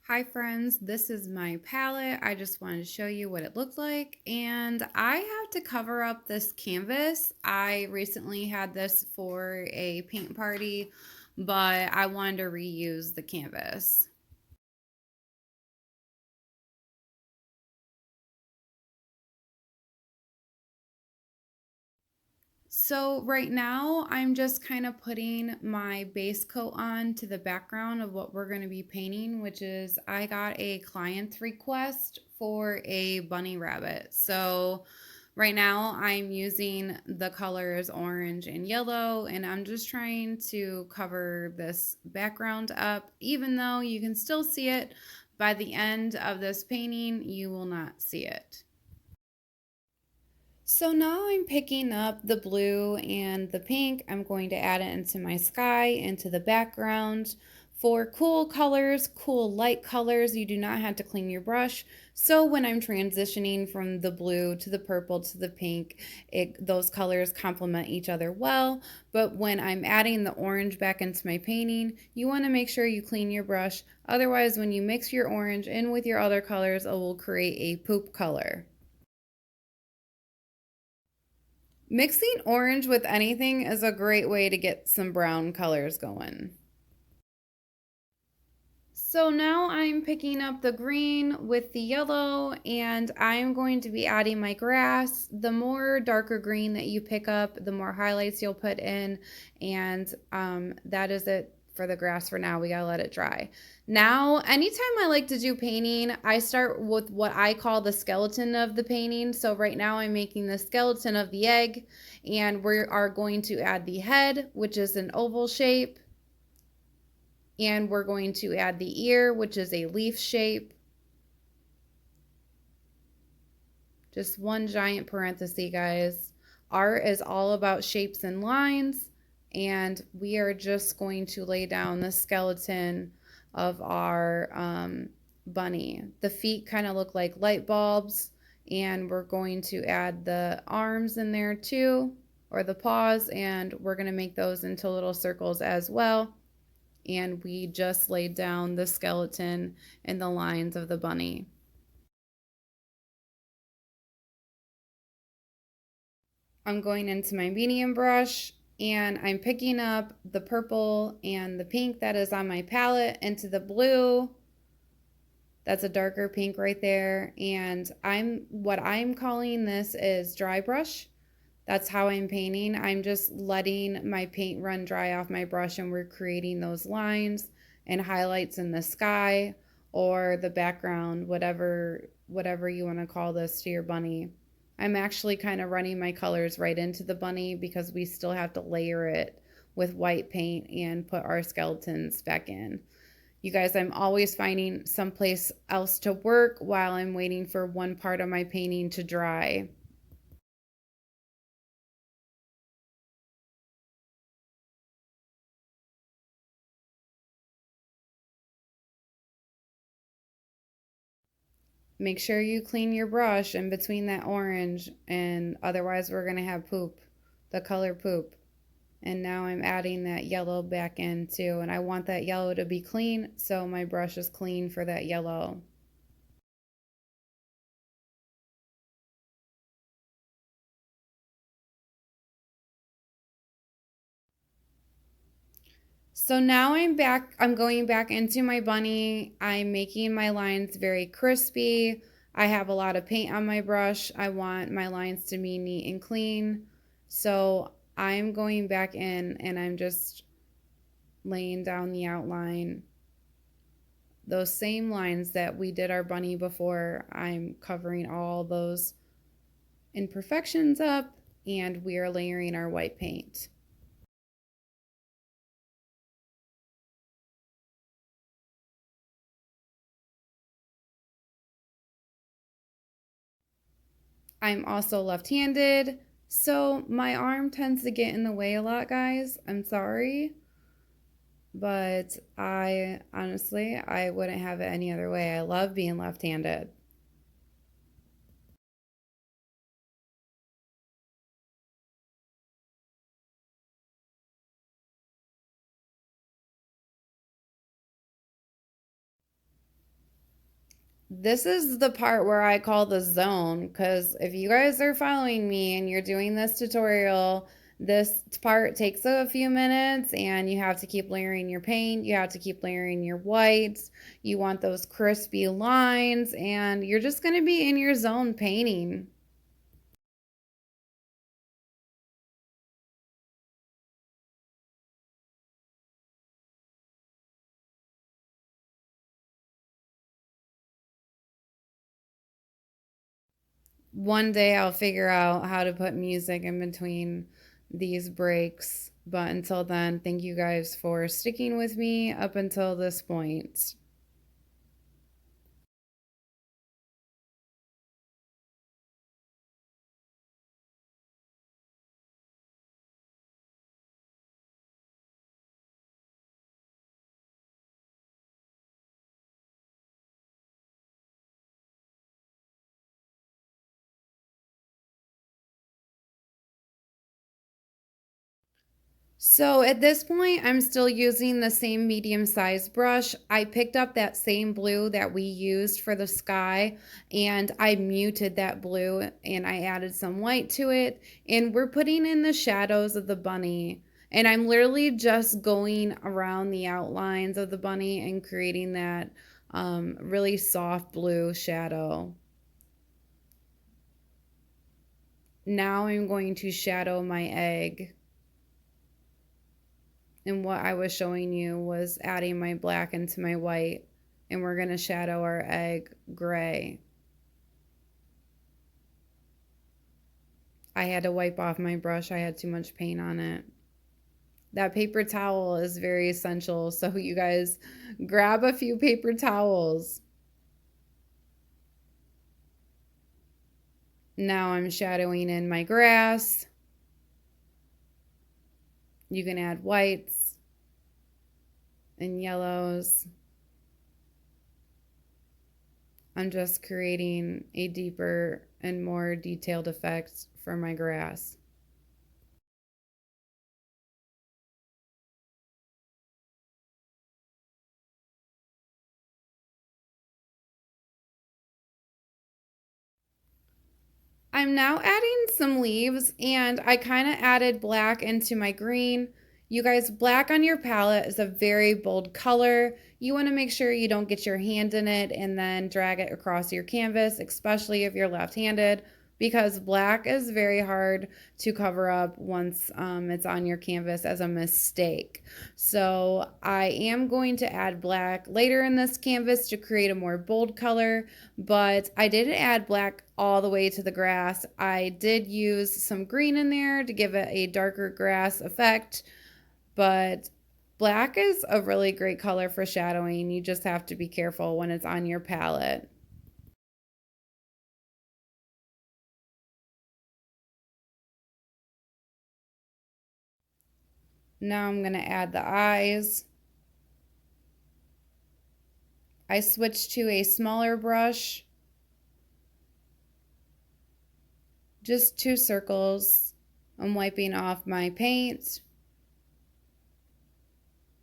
Hi friends, this is my palette. I just wanted to show you what it looked like, and I have to cover up this canvas. I recently had this for a paint party, but I wanted to reuse the canvas. So right now I'm just kind of putting my base coat on to the background of what we're going to be painting, which is I got a client request for a bunny rabbit. So right now I'm using the colors orange and yellow, and I'm just trying to cover this background up. Even though you can still see it, by the end of this painting you will not see it. So now I'm picking up the blue and the pink. I'm going to add it into my sky, into the background. For cool colors, cool light colors, you do not have to clean your brush. So when I'm transitioning from the blue to the purple to the pink, those colors complement each other well. But when I'm adding the orange back into my painting, you want to make sure you clean your brush. Otherwise, when you mix your orange in with your other colors, it will create a poop color. Mixing orange with anything is a great way to get some brown colors going. So now I'm picking up the green with the yellow, and I'm going to be adding my grass. The more darker green that you pick up, the more highlights you'll put in, and that is it for the grass for now. We gotta let it dry. Now, anytime I like to do painting, I start with what I call the skeleton of the painting. So right now I'm making the skeleton of the egg, and we are going to add the head, which is an oval shape, and we're going to add the ear, which is a leaf shape. Just one giant parenthesis, guys. Art is all about shapes and lines, and we are just going to lay down the skeleton of our bunny. The feet kind of look like light bulbs, and we're going to add the arms in there too, or the paws, and we're going to make those into little circles as well. And we just laid down the skeleton and the lines of the bunny. I'm going into my medium brush, and I'm picking up the purple and the pink that is on my palette into the blue. That's a darker pink right there. And what I'm calling this is dry brush. That's how I'm painting. I'm just letting my paint run dry off my brush, and we're creating those lines and highlights in the sky or the background, whatever you want to call this to your bunny. I'm actually kind of running my colors right into the bunny because we still have to layer it with white paint and put our skeletons back in. You guys, I'm always finding someplace else to work while I'm waiting for one part of my painting to dry. Make sure you clean your brush in between that orange, and otherwise we're going to have poop, the color poop. And now I'm adding that yellow back in too, and I want that yellow to be clean, so my brush is clean for that yellow. So now I'm going back into my bunny. I'm making my lines very crispy. I have a lot of paint on my brush. I want my lines to be neat and clean. So I'm going back in, and I'm just laying down the outline. Those same lines that we did our bunny before, I'm covering all those imperfections up, and we are layering our white paint. I'm also left-handed, so my arm tends to get in the way a lot, guys. I'm sorry, but I honestly, I wouldn't have it any other way. I love being left-handed. This is the part where I call the zone, because if you guys are following me and you're doing this tutorial, this part takes a few minutes and you have to keep layering your paint, you have to keep layering your whites, you want those crispy lines, and you're just going to be in your zone painting. One day I'll figure out how to put music in between these breaks. But until then, thank you guys for sticking with me up until this point. So at this point, I'm still using the same medium-sized brush. I picked up that same blue that we used for the sky, and I muted that blue and I added some white to it. And we're putting in the shadows of the bunny. And I'm literally just going around the outlines of the bunny and creating that really soft blue shadow. Now I'm going to shadow my egg. And what I was showing you was adding my black into my white, and we're going to shadow our egg gray. I had to wipe off my brush. I had too much paint on it. That paper towel is very essential, so you guys grab a few paper towels. Now I'm shadowing in my grass. You can add whites and yellows. I'm just creating a deeper and more detailed effect for my grass. I'm now adding some leaves, and I kind of added black into my green. You guys, black on your palette is a very bold color. You want to make sure you don't get your hand in it and then drag it across your canvas, especially if you're left-handed, because black is very hard to cover up once it's on your canvas as a mistake. So I am going to add black later in this canvas to create a more bold color, but I didn't add black all the way to the grass. I did use some green in there to give it a darker grass effect, but black is a really great color for shadowing. You just have to be careful when it's on your palette. Now I'm going to add the eyes. I switched to a smaller brush, just 2 circles. I'm wiping off my paint.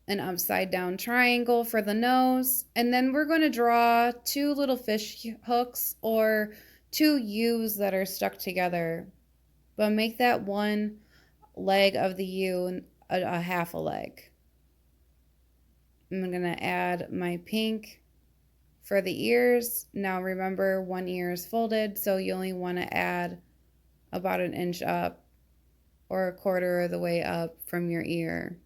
An upside down triangle for the nose, and then we're going to draw 2 little fish hooks or 2 U's that are stuck together, but make that one leg of the U a half a leg. I'm going to add my pink for the ears. Now remember, one ear is folded, so you only want to add about an inch up or a quarter of the way up from your ear.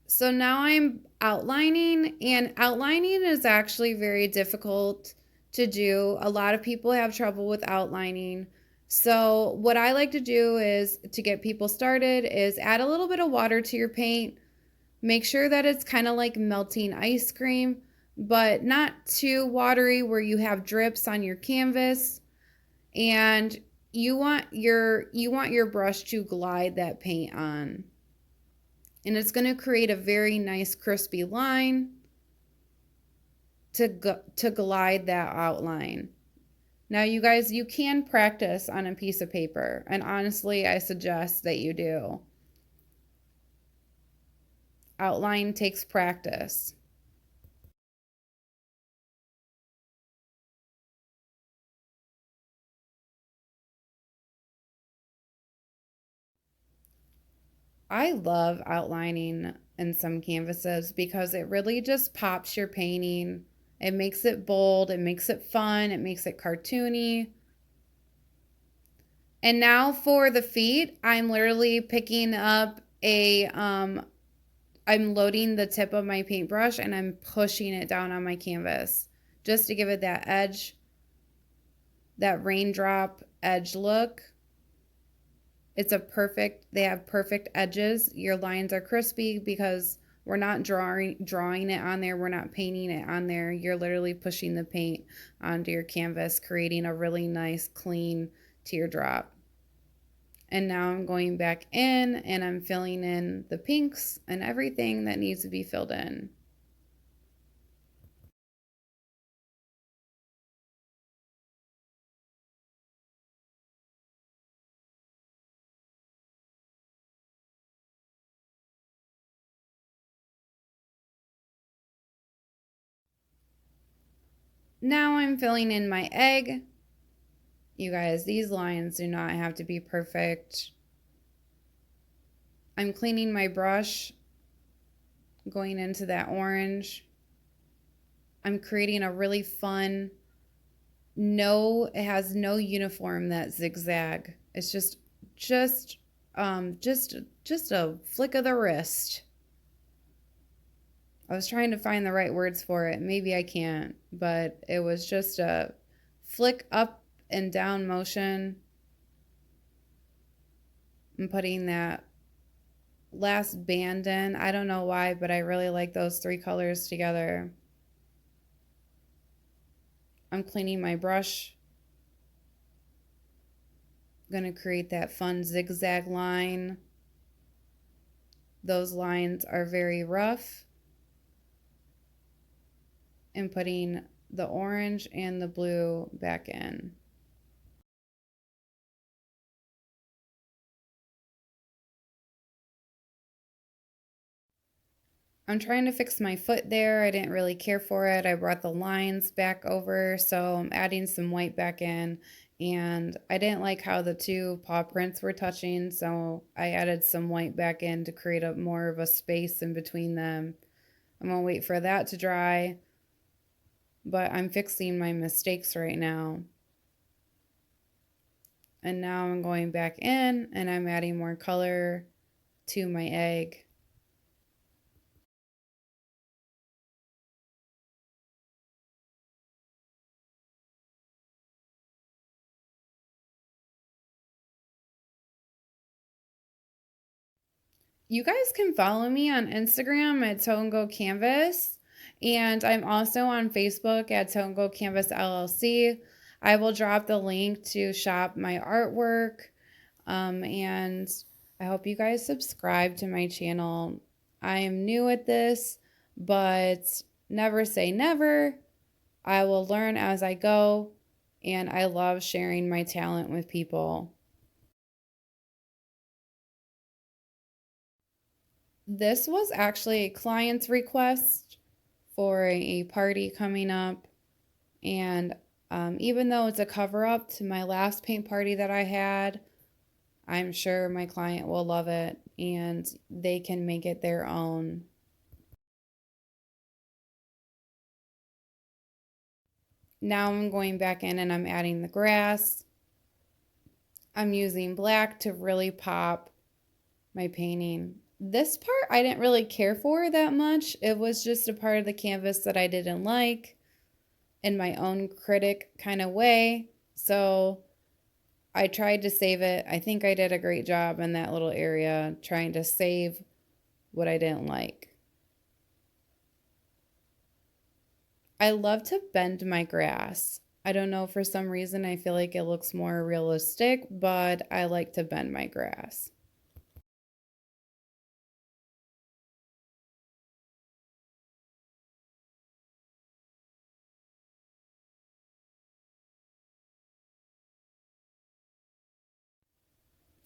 So now I'm outlining, and outlining is actually very difficult to do. A lot of people have trouble with outlining. So what I like to do is to get people started is add a little bit of water to your paint. Make sure that it's kind of like melting ice cream, but not too watery where you have drips on your canvas. And you want your brush to glide that paint on. And it's going to create a very nice crispy line to glide that outline. Now you guys, you can practice on a piece of paper, and honestly I suggest that you do. Outline takes practice. I love outlining in some canvases because it really just pops your painting. It makes it bold, it makes it fun, it makes it cartoony. And now for the feet, I'm literally picking up I'm loading the tip of my paintbrush and I'm pushing it down on my canvas just to give it that edge, that raindrop edge look. They have perfect edges. Your lines are crispy because we're not drawing it on there. We're not painting it on there. You're literally pushing the paint onto your canvas, creating a really nice, clean teardrop. And now I'm going back in and I'm filling in the pinks and everything that needs to be filled in. Now I'm filling in my egg. You guys, these lines do not have to be perfect. I'm cleaning my brush, going into that orange. I'm creating a really fun, it has no uniform that zigzag. It's just, just a flick of the wrist. I was trying to find the right words for it. Maybe I can't, but it was just a flick up and down motion. I'm putting that last band in. I don't know why, but I really like those three colors together. I'm cleaning my brush. I'm going to create that fun zigzag line. Those lines are very rough. And putting the orange and the blue back in. I'm trying to fix my foot there. I didn't really care for it. I brought the lines back over, so I'm adding some white back in. And I didn't like how the two paw prints were touching, so I added some white back in to create more of a space in between them. I'm going to wait for that to dry, but I'm fixing my mistakes right now. And now I'm going back in and I'm adding more color to my egg. You guys can follow me on Instagram at Tongo Canvas, and I'm also on Facebook at Tongo Canvas LLC. I will drop the link to shop my artwork, and I hope you guys subscribe to my channel. I am new at this, but never say never. I will learn as I go, and I love sharing my talent with people. This was actually a client's request for a party coming up. And even though it's a cover up to my last paint party that I had, I'm sure my client will love it and they can make it their own. Now I'm going back in and I'm adding the grass. I'm using black to really pop my painting. This part I didn't really care for that much. It was just a part of the canvas that I didn't like in my own critic kind of way. So I tried to save it. I think I did a great job in that little area trying to save what I didn't like. I love to bend my grass. I don't know, for some reason I feel like it looks more realistic, but I like to bend my grass.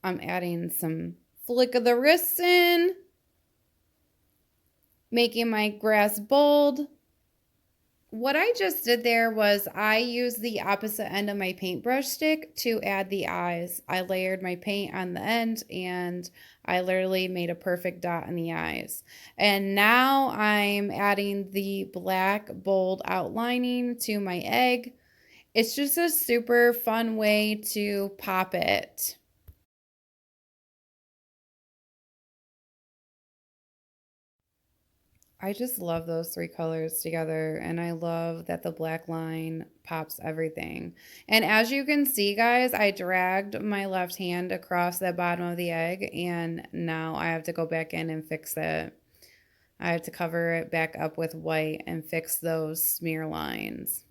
I'm adding some flick of the wrists in, making my grass bold. What I just did there was I used the opposite end of my paintbrush stick to add the eyes. I layered my paint on the end and I literally made a perfect dot in the eyes. And now I'm adding the black bold outlining to my egg. It's just a super fun way to pop it. I just love those three colors together, and I love that the black line pops everything. And as you can see, guys, I dragged my left hand across the bottom of the egg, and now I have to go back in and fix it. I have to cover it back up with white and fix those smear lines.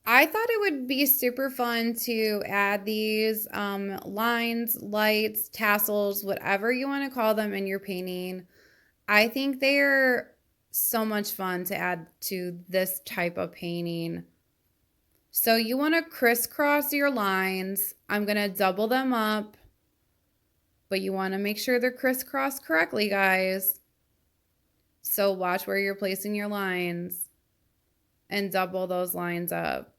I thought it would be super fun to add these lines, lights, tassels, whatever you want to call them in your painting. I think they're so much fun to add to this type of painting. So you want to crisscross your lines. I'm going to double them up, but you want to make sure they're crisscrossed correctly, guys. So watch where you're placing your lines and double those lines up.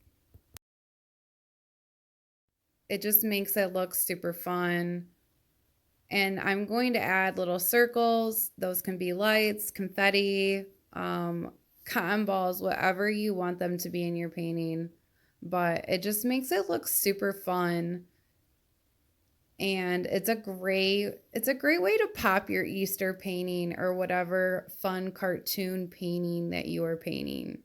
It just makes it look super fun. And I'm going to add little circles. Those can be lights, confetti, cotton balls, whatever you want them to be in your painting. But it just makes it look super fun. And it's a great way to pop your Easter painting or whatever fun cartoon painting that you are painting.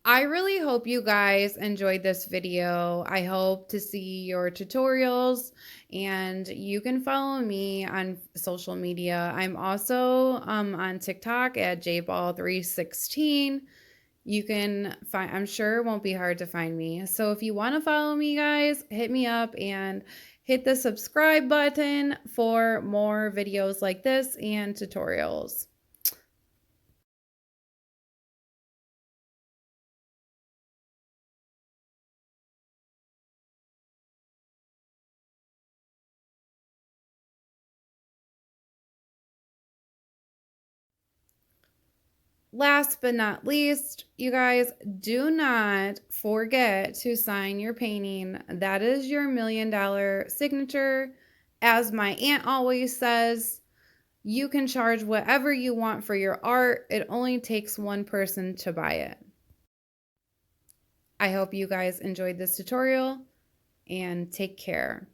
I really hope you guys enjoyed this video. I hope to see your tutorials, and you can follow me on social media. I'm also on TikTok at jball316. You can find, I'm sure it won't be hard to find me. So if you want to follow me, guys, hit me up and hit the subscribe button for more videos like this and tutorials. Last but not least, you guys, do not forget to sign your painting. That is your $1,000,000 signature. As my aunt always says, you can charge whatever you want for your art. It only takes one person to buy it. I hope you guys enjoyed this tutorial and take care.